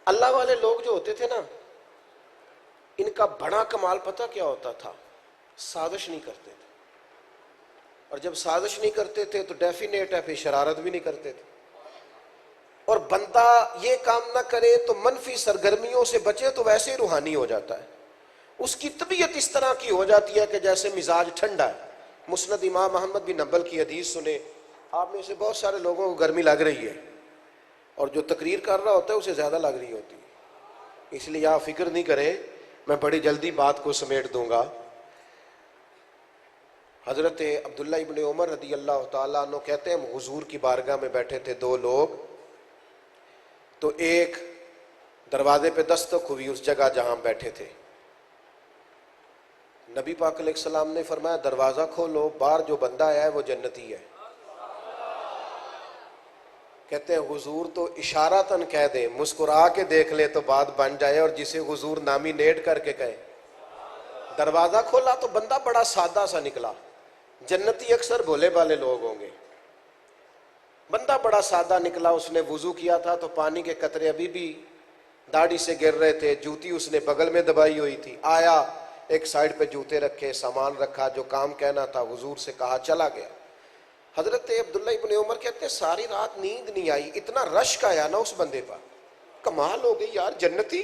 اللہ والے لوگ جو ہوتے تھے نا، ان کا بڑا کمال پتہ کیا ہوتا تھا؟ سازش نہیں کرتے تھے، اور جب سازش نہیں کرتے تھے تو ڈیفینیٹ ہے پھر شرارت بھی نہیں کرتے تھے. اور بندہ یہ کام نہ کرے تو منفی سرگرمیوں سے بچے تو ویسے ہی روحانی ہو جاتا ہے. اس کی طبیعت اس طرح کی ہو جاتی ہے کہ جیسے مزاج ٹھنڈا ہے. مسند امام احمد بن حنبل کی حدیث سنے. آپ میں سے بہت سارے لوگوں کو گرمی لگ رہی ہے، اور جو تقریر کر رہا ہوتا ہے اسے زیادہ لگ رہی ہوتی ہے، اس لیے آپ فکر نہیں کریں، میں بڑی جلدی بات کو سمیٹ دوں گا. حضرت عبداللہ ابن عمر رضی اللہ تعالیٰ عنہ کہتے ہیں ہم حضور کی بارگاہ میں بیٹھے تھے دو لوگ، تو ایک دروازے پہ دستک ہوئی اس جگہ جہاں بیٹھے تھے. نبی پاک علیہ السلام نے فرمایا دروازہ کھولو، باہر جو بندہ آیا ہے وہ جنتی ہے. کہتے ہیں حضور تو اشارتاً کہہ دے، مسکرا کے دیکھ لے تو بات بن جائے، اور جسے حضور نامینیٹ کر کے کہے. دروازہ کھولا تو بندہ بڑا سادہ سا نکلا. جنتی اکثر بھولے بالے لوگ ہوں گے. بندہ بڑا سادہ نکلا، اس نے وضو کیا تھا تو پانی کے قطرے ابھی بھی داڑھی سے گر رہے تھے، جوتی اس نے بغل میں دبائی ہوئی تھی. آیا، ایک سائیڈ پہ جوتے رکھے، سامان رکھا، جو کام کہنا تھا حضور سے کہا، چلا گیا. حضرت عبداللہ ابن عمر کہتے ہیں ساری رات نیند نہیں آئی، اتنا رشک آیا نا اس بندے پر، کمال ہو گئی یار، جنتی.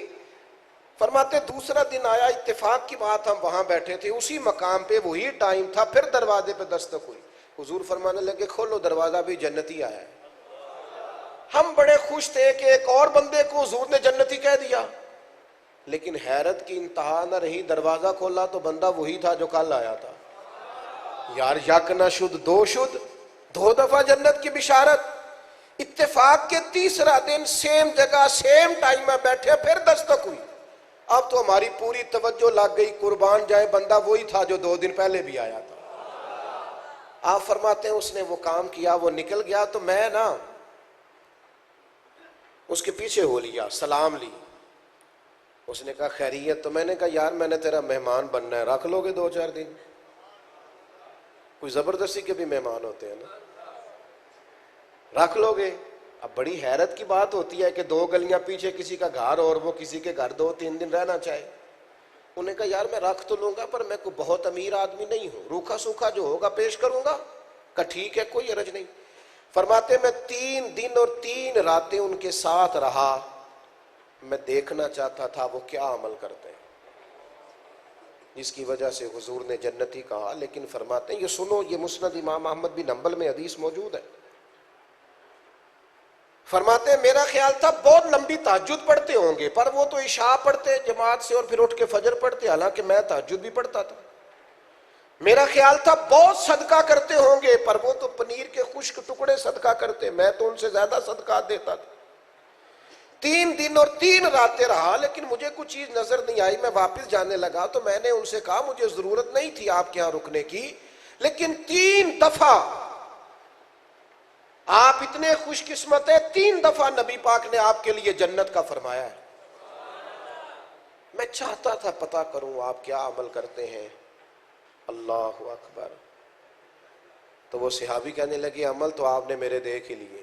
فرماتے دوسرا دن آیا، اتفاق کی بات ہم وہاں بیٹھے تھے اسی مقام پہ، وہی ٹائم تھا، پھر دروازے پہ دستک ہوئی. حضور فرمانے لگے کھولو دروازہ، بھی جنتی آیا ہے. ہم بڑے خوش تھے کہ ایک اور بندے کو حضور نے جنتی کہہ دیا، لیکن حیرت کی انتہا نہ رہی. دروازہ کھولا تو بندہ وہی تھا جو کل آیا تھا. یار یک نہ شد دو شد، دو دفعہ جنت کی بشارت. اتفاق کے تیسرا دن سیم جگہ سیم ٹائم میں بیٹھے، پھر دستک ہوئی. اب تو ہماری پوری توجہ لگ گئی، قربان جائے بندہ وہی تھا جو 2 دن پہلے بھی آیا تھا. آپ فرماتے ہیں اس نے وہ کام کیا، وہ نکل گیا تو میں نا اس کے پیچھے ہو لیا، سلام لی. اس نے کہا خیریت؟ تو میں نے کہا یار میں نے تیرا مہمان بننا ہے، رکھ لو گے 2-4 دن؟ کوئی زبردستی کے بھی مہمان ہوتے ہیں نا، رکھ لو گے؟ اب بڑی حیرت کی بات ہوتی ہے کہ 2 گلیاں پیچھے کسی کا گھر اور وہ کسی کے گھر 2-3 دن رہنا چاہے. انہوں نے کہا یار میں رکھ تو لوں گا پر میں کوئی بہت امیر آدمی نہیں ہوں، روکھا سوکھا جو ہوگا پیش کروں گا. کہا ٹھیک ہے کوئی حرج نہیں. فرماتے میں 3 دن اور 3 راتیں ان کے ساتھ رہا. میں دیکھنا چاہتا تھا وہ کیا عمل کرتے ہیں جس کی وجہ سے حضور نے جنتی کہا. لیکن فرماتے ہیں یہ سنو، یہ مسند امام احمد بن حنبل میں حدیث موجود ہے. فرماتے ہیں میرا خیال تھا بہت لمبی تہجد پڑھتے ہوں گے، پر وہ تو عشاء پڑھتے جماعت سے اور پھر اٹھ کے فجر پڑھتے، حالانکہ میں تہجد بھی پڑھتا تھا. میرا خیال تھا بہت صدقہ کرتے ہوں گے، پر وہ تو پنیر کے خشک ٹکڑے صدقہ کرتے، میں تو ان سے زیادہ صدقات دیتا تھا. 3 دن اور 3 راتیں رہا، لیکن مجھے کچھ چیز نظر نہیں آئی. میں واپس جانے لگا تو میں نے ان سے کہا مجھے ضرورت نہیں تھی آپ کے ہاں رکنے کی، لیکن 3 دفعہ آپ اتنے خوش قسمت ہیں، 3 دفعہ نبی پاک نے آپ کے لیے جنت کا فرمایا ہے. میں چاہتا تھا پتہ کروں آپ کیا عمل کرتے ہیں. اللہ اکبر. تو وہ صحابی کہنے لگے عمل تو آپ نے میرے دیکھ ہی لیے،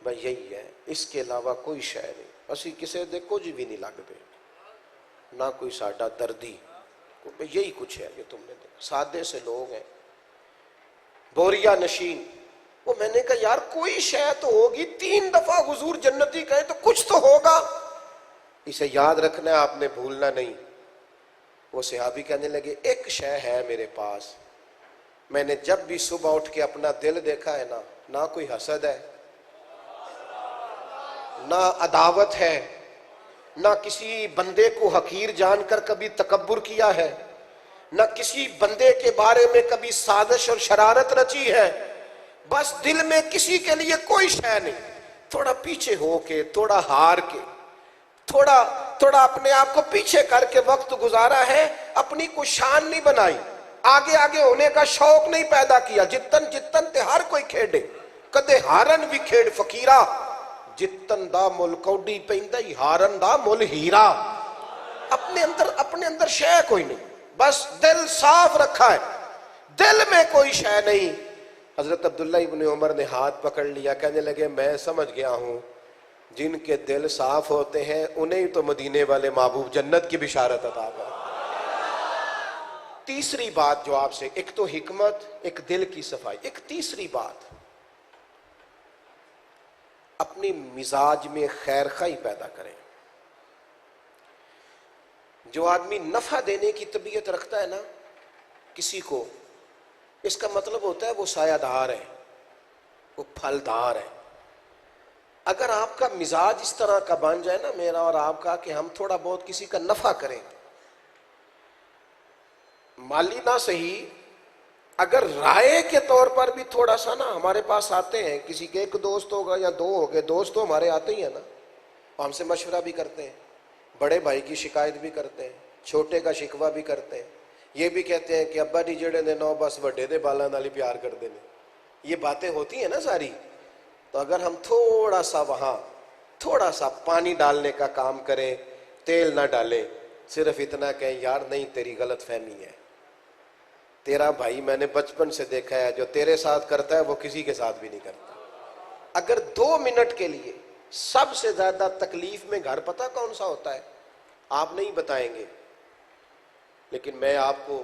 بھائی یہی ہے، اس کے علاوہ کوئی شے نہیں. اسی کسے دے کچھ بھی نہیں لگتے، نہ کوئی ساڈا دردی، یہی کچھ ہے. یہ تم نے دیکھا سادے سے لوگ ہیں، بوریا نشین. وہ میں نے کہا یار کوئی شے تو ہوگی، 3 دفعہ حضور جنتی کہے تو کچھ تو ہوگا، اسے یاد رکھنا ہے، آپ نے بھولنا نہیں. وہ صحابی کہنے لگے ایک شے ہے میرے پاس، میں نے جب بھی صبح اٹھ کے اپنا دل دیکھا ہے نا، نہ کوئی حسد ہے، نہ عداوت ہے، نہ کسی بندے کو حقیر جان کر کبھی تکبر کیا ہے، نہ کسی بندے کے بارے میں کبھی سازش اور شرارت رچی ہے. بس دل میں کسی کے لیے کوئی شے نہیں، تھوڑا پیچھے ہو کے، تھوڑا ہار کے، تھوڑا اپنے آپ کو پیچھے کر کے وقت گزارا ہے. اپنی کوئی شان نہیں بنائی، آگے ہونے کا شوق نہیں پیدا کیا. جتن تے ہر کوئی کھیڑے، کدے ہارن بھی کھیڑ فقیرہ، جتن دا مل کوڈی پیندائی ہارن دا مل ہیرا. اپنے اندر شے کوئی نہیں، بس دل صاف رکھا ہے، دل میں کوئی شے نہیں. حضرت عبداللہ ابن عمر نے ہاتھ پکڑ لیا، کہنے لگے میں سمجھ گیا ہوں جن کے دل صاف ہوتے ہیں انہیں تو مدینے والے محبوب جنت کی بشارت عطا کرتے ہیں۔ تیسری بات جو آپ سے، ایک تو حکمت، ایک دل کی صفائی، ایک تیسری بات، اپنی مزاج میں خیر خواہی پیدا کریں۔ جو آدمی نفع دینے کی طبیعت رکھتا ہے نا کسی کو، اس کا مطلب ہوتا ہے وہ سایہ دار ہے، وہ پھلدار ہے۔ اگر آپ کا مزاج اس طرح کا بن جائے نا، میرا اور آپ کا، کہ ہم تھوڑا بہت کسی کا نفع کریں، مالی نہ صحیح، اگر رائے کے طور پر بھی تھوڑا سا نا، ہمارے پاس آتے ہیں، کسی کے ایک دوست ہوگا یا دو ہوگے، دوست تو ہمارے آتے ہی ہیں نا، ہم سے مشورہ بھی کرتے ہیں، بڑے بھائی کی شکایت بھی کرتے ہیں، چھوٹے کا شکوہ بھی کرتے ہیں، یہ بھی کہتے ہیں کہ ابا نہیں جڑے دے نو بس وڈے دے بالاں نال ہی پیار کرتے ہیں، یہ باتیں ہوتی ہیں نا ساری۔ تو اگر ہم تھوڑا سا وہاں تھوڑا سا پانی ڈالنے کا کام کریں، تیل نہ ڈالیں، صرف اتنا کہیں یار نہیں تیری غلط فہمی ہے، تیرا بھائی میں نے بچپن سے دیکھا ہے جو تیرے ساتھ کرتا ہے وہ کسی کے ساتھ بھی نہیں کرتا۔ اگر 2 منٹ کے لیے، سب سے زیادہ تکلیف میں گھر پتہ کون سا ہوتا ہے؟ آپ نہیں بتائیں گے، لیکن میں آپ کو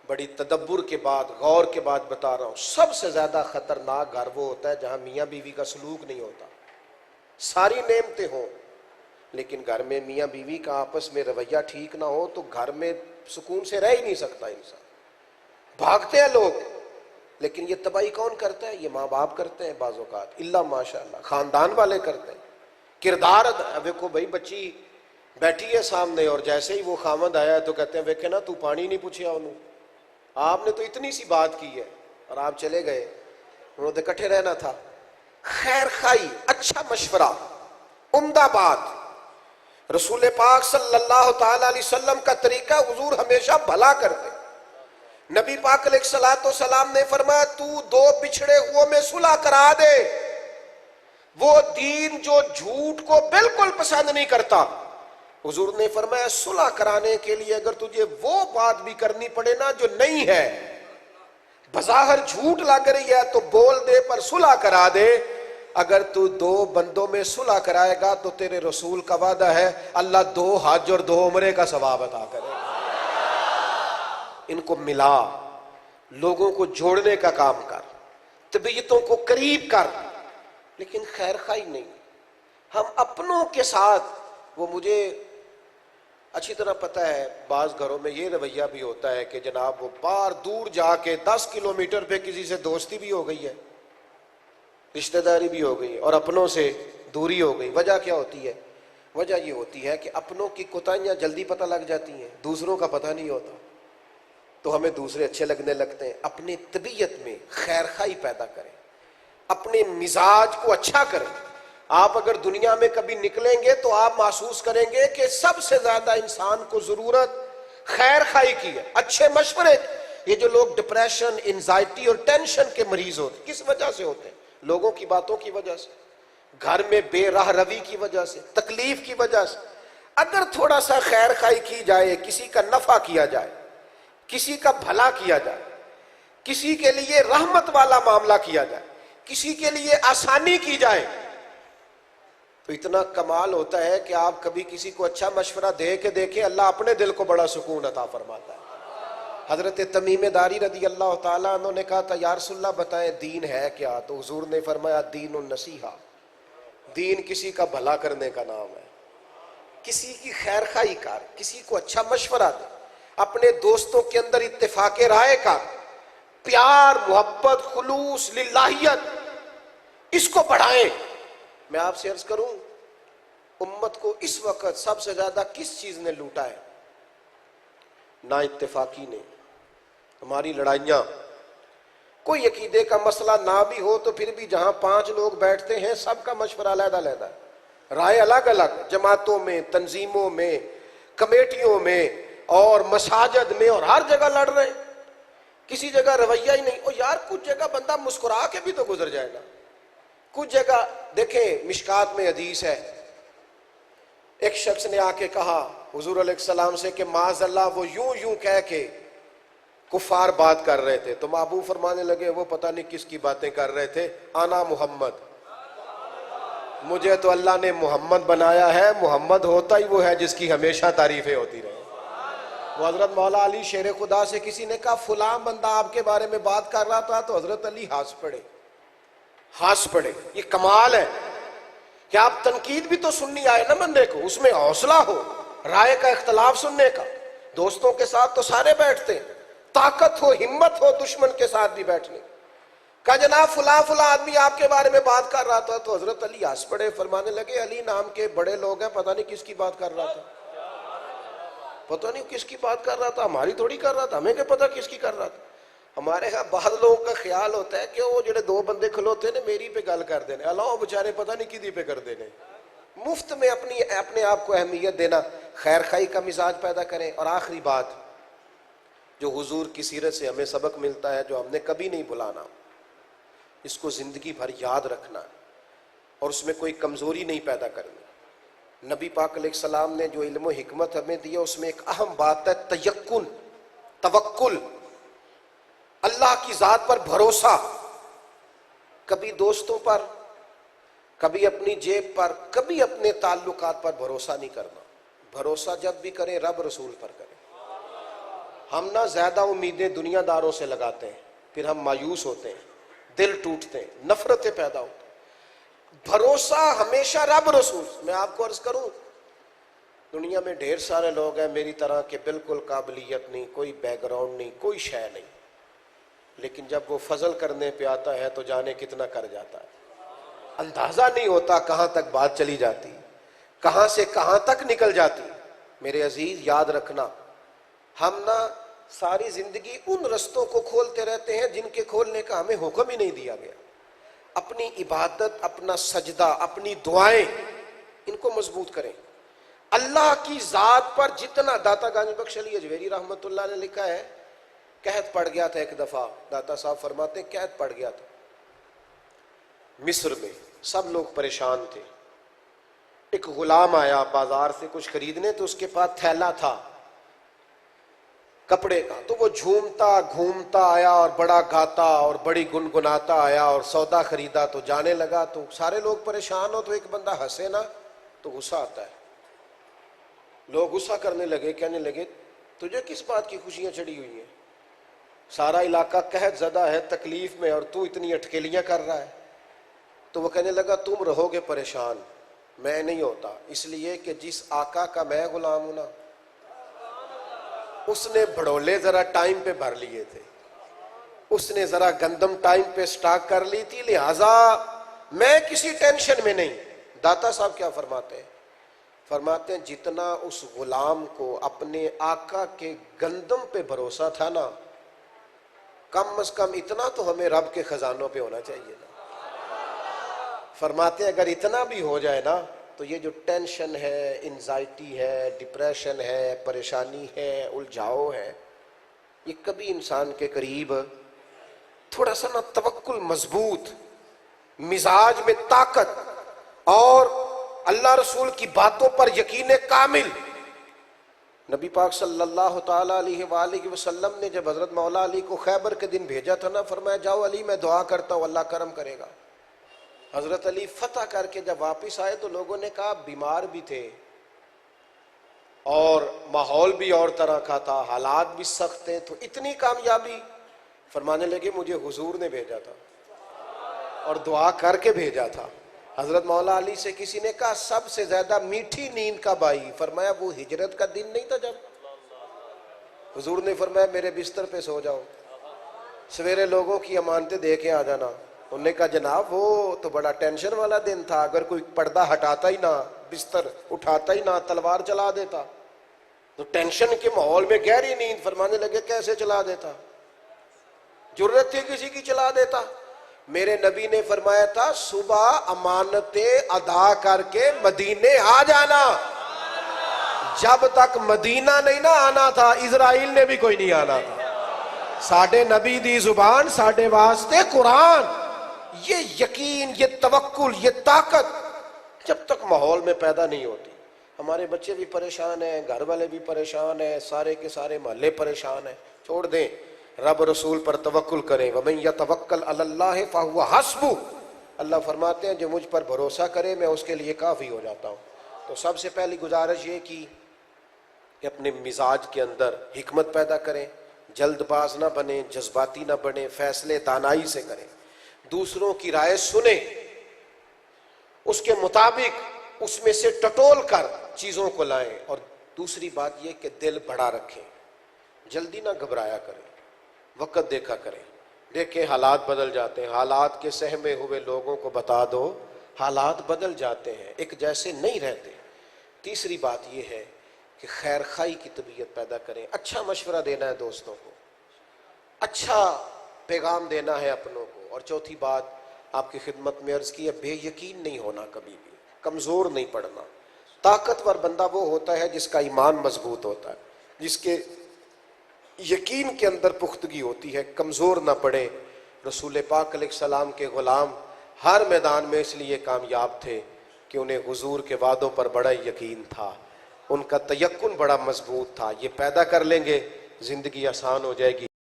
بڑی تدبر کے بعد، غور کے بعد بتا رہا ہوں، سب سے زیادہ خطرناک گھر وہ ہوتا ہے جہاں میاں بیوی کا سلوک نہیں ہوتا، ساری نعمتیں ہوں لیکن گھر میں میاں بیوی کا آپس میں رویہ ٹھیک نہ ہو تو گھر میں سکون سے رہ ہی نہیں سکتا انسان۔ بھاگتے ہیں لوگ، لیکن یہ تباہی کون کرتا ہے؟ یہ ماں باپ کرتے ہیں بعض اوقات، اللہ ماشاءاللہ خاندان والے کرتے ہیں۔ کردار دیکھو بھائی، بچی بیٹھی ہے سامنے اور جیسے ہی وہ خامد آیا تو کہتے ہیں ویکھے نا تو پانی نہیں پوچھیا انہوں، آپ نے تو اتنی سی بات کی ہے اور آپ چلے گئے، انہوں نے اکٹھے رہنا تھا۔ خیر خائی، اچھا مشورہ، عمدہ بات، رسول پاک صلی اللہ تعالی علیہ وسلم کا طریقہ، حضور ہمیشہ بھلا کرتے۔ نبی پاک علیہ السلام نے فرمایا تو 2 بچھڑے ہوئے میں صلح کرا دے۔ وہ دین جو جھوٹ کو بالکل پسند نہیں کرتا، حضور نے فرمایا صلح کرانے کے لیے اگر تجھے وہ بات بھی کرنی پڑے نا جو نہیں ہے، بظاہر جھوٹ لگ رہی ہے تو بول دے پر صلح کرا دے۔ اگر تو 2 بندوں میں صلح کرائے گا تو تیرے رسول کا وعدہ ہے اللہ 2 حج اور 2 عمرے کا ثواب عطا کرے گا۔ ان کو ملا، لوگوں کو جوڑنے کا کام کر، طبیعتوں کو قریب کر، لیکن خیر خواہی نہیں۔ ہم اپنوں کے ساتھ، وہ مجھے اچھی طرح پتہ ہے بعض گھروں میں یہ رویہ بھی ہوتا ہے کہ جناب وہ باہر دور جا کے 10 کلومیٹر پہ کسی سے دوستی بھی ہو گئی ہے، رشتہ داری بھی ہو گئی ہے اور اپنوں سے دوری ہو گئی۔ وجہ کیا ہوتی ہے؟ وجہ یہ ہوتی ہے کہ اپنوں کی کوتاہیاں جلدی پتہ لگ جاتی ہیں، دوسروں کا پتہ نہیں ہوتا، تو ہمیں دوسرے اچھے لگنے لگتے ہیں۔ اپنی طبیعت میں خیر خواہی پیدا کریں، اپنے مزاج کو اچھا کریں۔ آپ اگر دنیا میں کبھی نکلیں گے تو آپ محسوس کریں گے کہ سب سے زیادہ انسان کو ضرورت خیر خواہی کی ہے، اچھے مشورے۔ یہ جو لوگ ڈپریشن، انزائٹی اور ٹینشن کے مریض ہوتے ہیں، کس وجہ سے ہوتے ہیں؟ لوگوں کی باتوں کی وجہ سے، گھر میں بے راہ روی کی وجہ سے، تکلیف کی وجہ سے۔ اگر تھوڑا سا خیر خواہی کی جائے، کسی کا نفع کیا جائے، کسی کا بھلا کیا جائے، کسی کے لیے رحمت والا معاملہ کیا جائے، کسی کے لیے آسانی کی جائے، تو اتنا کمال ہوتا ہے کہ آپ کبھی کسی کو اچھا مشورہ دے کے دیکھیں، اللہ اپنے دل کو بڑا سکون عطا فرماتا ہے۔ حضرت تمیم داری رضی اللہ تعالیٰ عنہ نے کہا تھا یا رسول اللہ بتائیں دین ہے کیا؟ تو حضور نے فرمایا دین النصیحہ، دین کسی کا بھلا کرنے کا نام ہے، کسی کی خیر خواہی کر، کسی کو اچھا مشورہ دے، اپنے دوستوں کے اندر اتفاق رائے کا، پیار، محبت، خلوص، للہیت، اس کو بڑھائیں۔ میں آپ سے عرض کروں، امت کو اس وقت سب سے زیادہ کس چیز نے لوٹا ہے؟ نا اتفاقی نے، ہماری لڑائیاں۔ کوئی عقیدے کا مسئلہ نہ بھی ہو تو پھر بھی جہاں 5 لوگ بیٹھتے ہیں سب کا مشورہ علیحدہ علیحدہ ہے، رائے الگ الگ، جماعتوں میں، تنظیموں میں، کمیٹیوں میں اور مساجد میں، اور ہر جگہ لڑ رہے ہیں، کسی جگہ رویہ ہی نہیں۔ اور یار کچھ جگہ بندہ مسکرا کے بھی تو گزر جائے گا، کچھ جگہ دیکھیں مشکات میں حدیث ہے، ایک شخص نے آ کے کہا حضور علیہ السلام سے کہ معاذ اللہ وہ یوں کہہ کے کفار بات کر رہے تھے، تو محبوب فرمانے لگے وہ پتہ نہیں کس کی باتیں کر رہے تھے، آنا محمد، مجھے تو اللہ نے محمد بنایا ہے، محمد ہوتا ہی وہ ہے جس کی ہمیشہ تعریفیں ہوتی رہے۔ وہ حضرت مولا علی شیر خدا سے کسی نے کہا فلاں بندہ آپ کے بارے میں بات کر رہا تھا، تو حضرت علی ہنس پڑے۔ یہ کمال ہے کہ آپ تنقید بھی تو سننی آئے نا بندے کو، اس میں حوصلہ ہو، رائے کا اختلاف سننے کا۔ دوستوں کے ساتھ تو سارے بیٹھتے ہیں، طاقت ہو، ہمت ہو دشمن کے ساتھ بھی بیٹھنے۔ کہا جناب فلاں آدمی آپ کے بارے میں بات کر رہا تھا، تو حضرت علی ہنس پڑے، فرمانے لگے علی نام کے بڑے لوگ ہیں، پتہ نہیں کس کی بات کر رہا تھا، پتہ نہیں کس کی بات کر رہا تھا، ہماری تھوڑی کر رہا تھا، ہمیں کیا پتہ کس کی کر رہا تھا۔ ہمارے ہاں بعض لوگوں کا خیال ہوتا ہے کہ وہ جڑے دو بندے کھلوتے ہیں میری پہ گل کر دینے، اللہ بچارے پتہ نہیں کدی پہ کر دینے۔ مفت میں اپنے آپ کو اہمیت دینا، خیر خائی کا مزاج پیدا کریں۔ اور آخری بات جو حضور کی سیرت سے ہمیں سبق ملتا ہے، جو ہم نے کبھی نہیں بھلانا، اس کو زندگی بھر یاد رکھنا اور اس میں کوئی کمزوری نہیں پیدا کرنی۔ نبی پاک علیہ السلام نے جو علم و حکمت ہمیں دیا، اس میں ایک اہم بات ہے تیقن، توکل، اللہ کی ذات پر بھروسہ۔ کبھی دوستوں پر، کبھی اپنی جیب پر، کبھی اپنے تعلقات پر بھروسہ نہیں کرنا۔ بھروسہ جب بھی کریں رب رسول پر کریں۔ ہم نہ زیادہ امیدیں دنیا داروں سے لگاتے ہیں، پھر ہم مایوس ہوتے ہیں، دل ٹوٹتے ہیں، نفرتیں پیدا ہوتی ہیں۔ بھروسہ ہمیشہ رب رسول۔ میں آپ کو عرض کروں، دنیا میں ڈھیر سارے لوگ ہیں میری طرح کہ بالکل قابلیت نہیں، کوئی بیک گراؤنڈ نہیں، کوئی شے نہیں، لیکن جب وہ فضل کرنے پہ آتا ہے تو جانے کتنا کر جاتا ہے۔ اندازہ نہیں ہوتا کہاں تک بات چلی جاتی، کہاں سے کہاں تک نکل جاتی۔ میرے عزیز یاد رکھنا، ہم نہ ساری زندگی ان رستوں کو کھولتے رہتے ہیں جن کے کھولنے کا ہمیں حکم ہی نہیں دیا گیا۔ اپنی عبادت، اپنا سجدہ، اپنی دعائیں، ان کو مضبوط کریں۔ اللہ کی ذات پر جتنا، داتا گانج بخش علی اجویری رحمۃ اللہ نے لکھا ہے، قحط پڑ گیا تھا ایک دفعہ، داتا صاحب فرماتے ہیں قحط پڑ گیا تھا مصر میں، سب لوگ پریشان تھے۔ ایک غلام آیا بازار سے کچھ خریدنے، تو اس کے پاس تھیلا تھا کپڑے کا، تو وہ جھومتا گھومتا آیا اور بڑا گاتا اور بڑی گنگناتا آیا اور سودا خریدا تو جانے لگا۔ تو سارے لوگ پریشان ہو تو ایک بندہ ہنسے نا تو غصہ آتا ہے۔ لوگ غصہ کرنے لگے، کہنے لگے تجھے کس بات کی خوشیاں چڑھی ہوئی ہیں، سارا علاقہ قحط زدہ ہے، تکلیف میں، اور تو اتنی اٹکیلیاں کر رہا ہے۔ تو وہ کہنے لگا تم رہو گے پریشان، میں نہیں ہوتا، اس لیے کہ جس آقا کا میں غلام ہوں نا، اس نے بھڑولے ذرا ٹائم پہ بھر لیے تھے، اس نے ذرا گندم ٹائم پہ سٹاک کر لی تھی، لہٰذا میں کسی ٹینشن میں نہیں۔ داتا صاحب کیا فرماتے ہیں؟ فرماتے ہیں جتنا اس غلام کو اپنے آقا کے گندم پہ بھروسہ تھا نا، کم از کم اتنا تو ہمیں رب کے خزانوں پہ ہونا چاہیے نا۔ فرماتے ہیں اگر اتنا بھی ہو جائے نا تو یہ جو ٹینشن ہے، انزائٹی ہے، ڈپریشن ہے، پریشانی ہے، الجھاؤ ہے، یہ کبھی انسان کے قریب تھوڑا سا نا توکل مضبوط، مزاج میں طاقت اور اللہ رسول کی باتوں پر یقین کامل۔ نبی پاک صلی اللہ تعالیٰ علیہ وآلہ وسلم نے جب حضرت مولا علی کو خیبر کے دن بھیجا تھا نا، فرمایا جاؤ علی میں دعا کرتا ہوں اللہ کرم کرے گا۔ حضرت علی فتح کر کے جب واپس آئے تو لوگوں نے کہا بیمار بھی تھے اور ماحول بھی اور طرح کا تھا، حالات بھی سخت تھے، تو اتنی کامیابی؟ فرمانے لگے مجھے حضور نے بھیجا تھا اور دعا کر کے بھیجا تھا۔ حضرت مولا علی سے کسی نے کہا سب سے زیادہ میٹھی نیند کب آئی؟ فرمایا وہ ہجرت کا دن نہیں تھا جب حضور نے فرمایا میرے بستر پہ سو جاؤ، سویرے لوگوں کی امانتیں دے کے آ جانا۔ انہوں نے کہا جناب وہ تو بڑا ٹینشن والا دن تھا، اگر کوئی پردہ ہٹاتا ہی نہ، بستر اٹھاتا ہی نہ، تلوار چلا دیتا، تو ٹینشن کے ماحول میں گہری نیند۔ فرمانے لگے کیسے چلا دیتا؟ جرت تھی کسی کی چلا دیتا؟ میرے نبی نے فرمایا تھا صبح امانتیں ادا کر کے مدینے آ جانا۔ جب تک مدینہ نہیں نہ آنا تھا اسرائیل نے بھی کوئی نہیں آنا تھا۔ ساڈے نبی دی زبان ساڈے واسطے قرآن۔ یہ یقین، یہ توکل، یہ طاقت جب تک ماحول میں پیدا نہیں ہوتی، ہمارے بچے بھی پریشان ہیں، گھر والے بھی پریشان ہیں، سارے کے سارے محلے پریشان ہیں، چھوڑ دیں، رب رسول پر توکل کریں۔ وَمَن يَتَوَكَّلْ عَلَى اللَّهِ فَهُوَ حَسْبُهُ۔ اللہ فرماتے ہیں جو مجھ پر بھروسہ کرے میں اس کے لیے کافی ہو جاتا ہوں۔ تو سب سے پہلی گزارش یہ کی کہ اپنے مزاج کے اندر حکمت پیدا کریں، جلد باز نہ بنیں، جذباتی نہ بنیں، فیصلے دانائی سے کریں، دوسروں کی رائے سنیں، اس کے مطابق اس میں سے ٹٹول کر چیزوں کو لائیں۔ اور دوسری بات یہ کہ دل بڑا رکھیں، جلدی نہ گھبرایا کریں، وقت دیکھا کریں، دیکھیں حالات بدل جاتے ہیں، حالات کے سہمے ہوئے لوگوں کو بتا دو حالات بدل جاتے ہیں، ایک جیسے نہیں رہتے۔ تیسری بات یہ ہے کہ خیر خواہی کی طبیعت پیدا کریں، اچھا مشورہ دینا ہے دوستوں کو، اچھا پیغام دینا ہے اپنوں کو۔ اور چوتھی بات آپ کی خدمت میں عرض کی ہے، بے یقین نہیں ہونا، کبھی بھی کمزور نہیں پڑنا۔ طاقتور بندہ وہ ہوتا ہے جس کا ایمان مضبوط ہوتا ہے، جس کے یقین کے اندر پختگی ہوتی ہے، کمزور نہ پڑے۔ رسول پاک علیہ السلام کے غلام ہر میدان میں اس لیے کامیاب تھے کہ انہیں حضور کے وعدوں پر بڑا یقین تھا، ان کا تیقن بڑا مضبوط تھا۔ یہ پیدا کر لیں گے، زندگی آسان ہو جائے گی۔